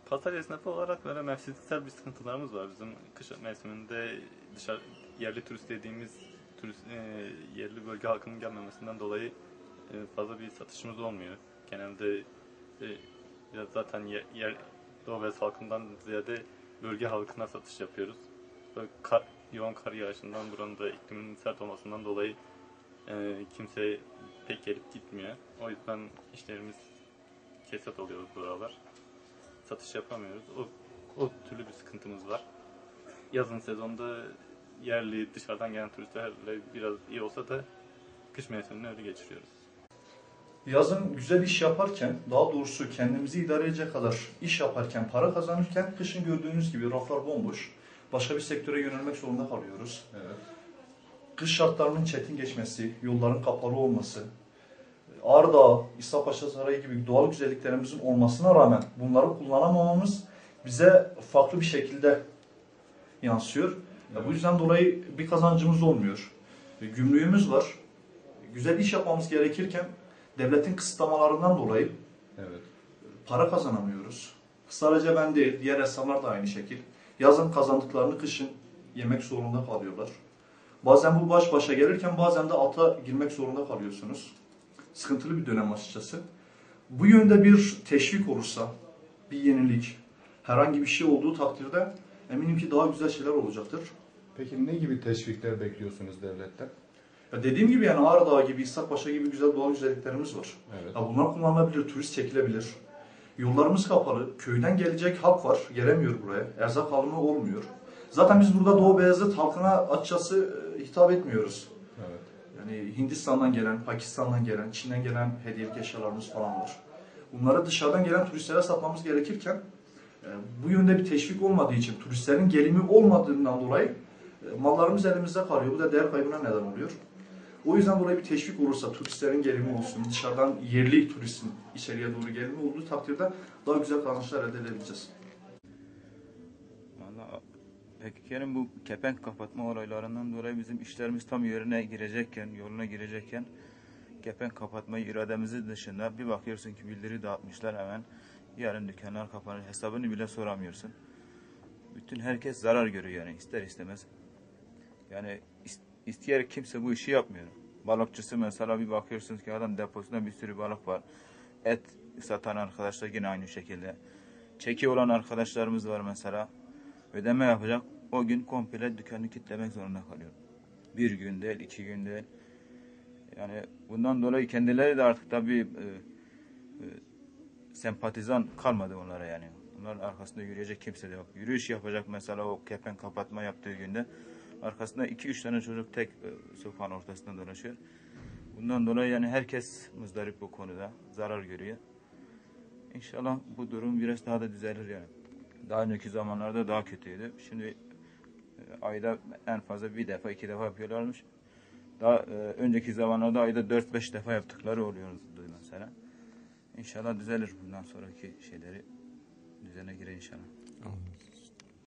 Pazar esnafı olarak böyle mevsimsel bir sıkıntılarımız var. Bizim kış mevsiminde yerli turist dediğimiz yerli bölge halkının gelmemesinden dolayı fazla bir satışımız olmuyor. Genelde zaten Doğu Beyaz halkından ziyade bölge halkına satış yapıyoruz. Böyle yoğun kar yağışından, buranın da ikliminin sert olmasından dolayı kimse pek gelip gitmiyor. O yüzden işlerimiz kesat oluyor buralar. Satış yapamıyoruz. O türlü bir sıkıntımız var. Yazın sezonda yerli dışarıdan gelen turistlerle biraz iyi olsa da kış mevsimini öyle geçiriyoruz. Yazın güzel iş yaparken, daha doğrusu kendimizi idare edecek kadar iş yaparken, para kazanırken kışın gördüğünüz gibi raflar bomboş. Başka bir sektöre yönelmek zorunda kalıyoruz. Evet. Kış şartlarının çetin geçmesi, yolların kapalı olması, Ağrı, İsa Paşa Sarayı gibi doğal güzelliklerimizin olmasına rağmen bunları kullanamamamız bize farklı bir şekilde yansıyor. Evet. Bu yüzden dolayı bir kazancımız olmuyor. Gümrüğümüz var. Güzel iş yapmamız gerekirken devletin kısıtlamalarından dolayı Evet. para kazanamıyoruz. Sadece ben değil, diğer esnaflar da aynı şekil. Yazın kazandıklarını kışın yemek zorunda kalıyorlar. Bazen bu baş başa gelirken bazen de alta girmek zorunda kalıyorsunuz. Sıkıntılı bir dönem açıkçası. Bu yönde bir teşvik olursa, bir yenilik, herhangi bir şey olduğu takdirde eminim ki daha güzel şeyler olacaktır. Peki ne gibi teşvikler bekliyorsunuz devletten? Ya dediğim gibi yani Ağrı Dağı gibi, İshak Paşa gibi güzel doğal güzelliklerimiz var. Evet. Ya bunlar kullanılabilir, turist çekilebilir. Yollarımız kapalı, köyden gelecek halk var, gelemiyor buraya. Erzak alımı olmuyor. Zaten biz burada Doğu Beyazıt halkına açıkçası hitap etmiyoruz. Evet. Yani Hindistan'dan gelen, Pakistan'dan gelen, Çin'den gelen hediyelik eşyalarımız falan var. Bunları dışarıdan gelen turistlere satmamız gerekirken bu yönde bir teşvik olmadığı için, turistlerin gelimi olmadığından dolayı mallarımız elimizde kalıyor. Bu da değer kaybına neden oluyor. O yüzden dolayı bir teşvik olursa, turistlerin gelimi olsun, dışarıdan yerli turistin içeriye doğru gelimi olduğu takdirde daha güzel kazançlar elde edebileceğiz. Vallahi peki yani bu kepenk kapatma olaylarından dolayı bizim işlerimiz tam yoluna girecekken kepenk kapatma irademizi dışında bir bakıyorsun ki bildiri dağıtmışlar hemen. Yarın dükkanlar kapanır, hesabını bile soramıyorsun. Bütün herkes zarar görüyor yani ister istemez. Yani isteyerek kimse bu işi yapmıyor. Balıkçısı mesela bir bakıyorsunuz ki adam deposunda bir sürü balık var. Et satan arkadaşlar yine aynı şekilde. Çeki olan arkadaşlarımız var mesela. Ödeme yapacak. O gün komple dükkanı kilitlemek zorunda kalıyor. Bir gün değil, 2 gün değil. Yani bundan dolayı kendileri de artık tabii sempatizan kalmadı onlara yani. Onların arkasında yürüyecek kimse de yok. Yürüyüş yapacak mesela o kepenk kapatma yaptığı günde. Arkasında 2-3 tane çocuk tek sokağın ortasında dolaşıyor. Bundan dolayı yani herkes muzdarip bu konuda. Zarar görüyor. İnşallah bu durum biraz daha da düzelir yani. Daha önceki zamanlarda daha kötüydü. Şimdi ayda en fazla 1 defa 2 defa yapıyorlarmış. Daha önceki zamanlarda ayda 4-5 defa yaptıkları oluyordu mesela. İnşallah düzelir bundan sonraki şeyleri düzene girer inşallah. Anladım.